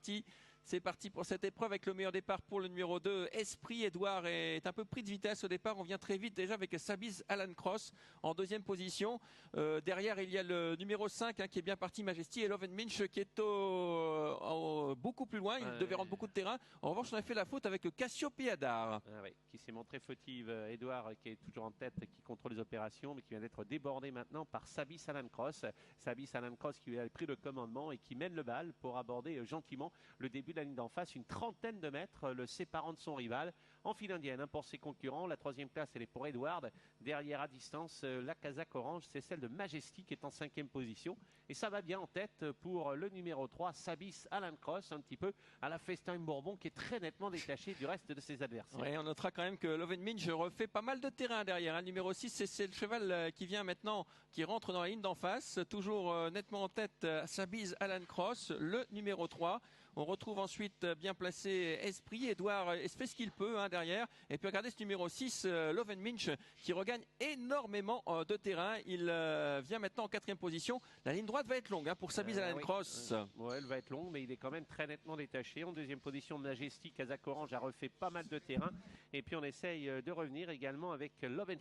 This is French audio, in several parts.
parti. C'est parti pour cette épreuve avec le meilleur départ pour le numéro 2. Esprit Edouard est un peu pris de vitesse au départ. On vient très vite déjà avec Sabiz Alan Cross en deuxième position. Derrière, il y a le numéro 5 qui est bien parti, Majesty, et Love Minch qui est beaucoup plus loin. Il devait rendre beaucoup de terrain. En revanche, on a fait la faute avec Cassiopeia. Qui s'est montré fautive. Edouard qui est toujours en tête, qui contrôle les opérations, mais qui vient d'être débordé maintenant par Sabiz Alan Cross. Sabiz Alan Cross qui a pris le commandement et qui mène le bal pour aborder gentiment le début de la ligne d'en face, une trentaine de mètres le séparant de son rival. En file indienne pour ses concurrents. La troisième place, elle est pour Edward. Derrière à distance, la casaque orange, c'est celle de Majesty qui est en cinquième position. Et ça va bien en tête pour le numéro 3, Sabiz Alan Cross, un petit peu à la Festin Bourbon, qui est très nettement détaché du reste de ses adversaires. Ouais, on notera quand même que Love Minch refait pas mal de terrain derrière. Le numéro 6, c'est le cheval qui vient maintenant, qui rentre dans la ligne d'en face. Toujours nettement en tête, Sabiz Alan Cross, le numéro 3. On retrouve ensuite bien placé Esprit. Edouard fait ce qu'il peut derrière. Et puis regardez ce numéro 6, Love Minch, qui regagne énormément de terrain. Il vient maintenant en quatrième position. La ligne droite va être longue pour Sabiz Alan Cross. Ouais, elle va être longue, mais il est quand même très nettement détaché. En deuxième position, Majesty, casaque orange, a refait pas mal de terrain. Et puis on essaye de revenir également avec Love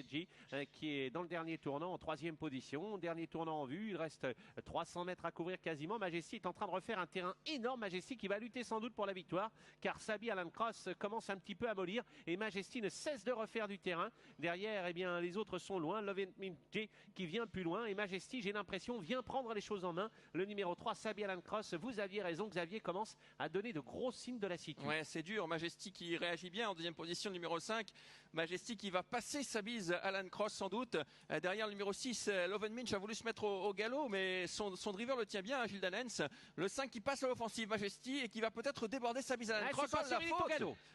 G qui est dans le dernier tournant en troisième position. Dernier tournant en vue. Il reste 300 mètres à couvrir quasiment. Majesty est en train de refaire un terrain énorme. Majesty qui va lutter sans doute pour la victoire, car Sabiz Alan Cross commence un petit peu à mollir et Majesty ne cesse de refaire du terrain. Derrière, eh bien, les autres sont loin. Love G qui vient plus loin et Majesty, j'ai l'impression, vient prendre les choses en main. Le numéro 3, Sabiz Alan Cross, vous aviez raison, Xavier commence à donner de gros signes de lassitude. Ouais, c'est dur. Majesty qui réagit bien en deuxième position, numéro 5. Majesty qui va passer Sabiz Alan Cross sans doute. Derrière le numéro 6, Love Minch a voulu se mettre au galop, mais son driver le tient bien, Gilles Danens. Le 5 qui passe à l'offensive, Majesty, et qui va peut-être déborder Sabiz Alan Cross.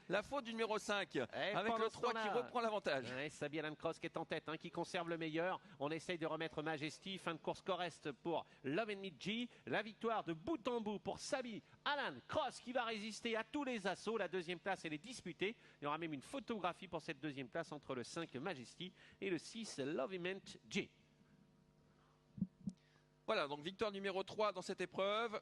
La faute du numéro 5, avec le 3 qui reprend l'avantage. Sabiz Alan Cross qui est en tête, qui conserve le meilleur. On essaye de remettre Majesty. Fin de course correcte pour Love G. La victoire de bout en bout pour Sabiz Alan Cross qui va résister à tous les assauts. La deuxième place, elle est disputée. Il y aura même une photographie pour cette deuxième place entre le 5 Majesty et le 6 Love G. Voilà, donc victoire numéro 3 dans cette épreuve.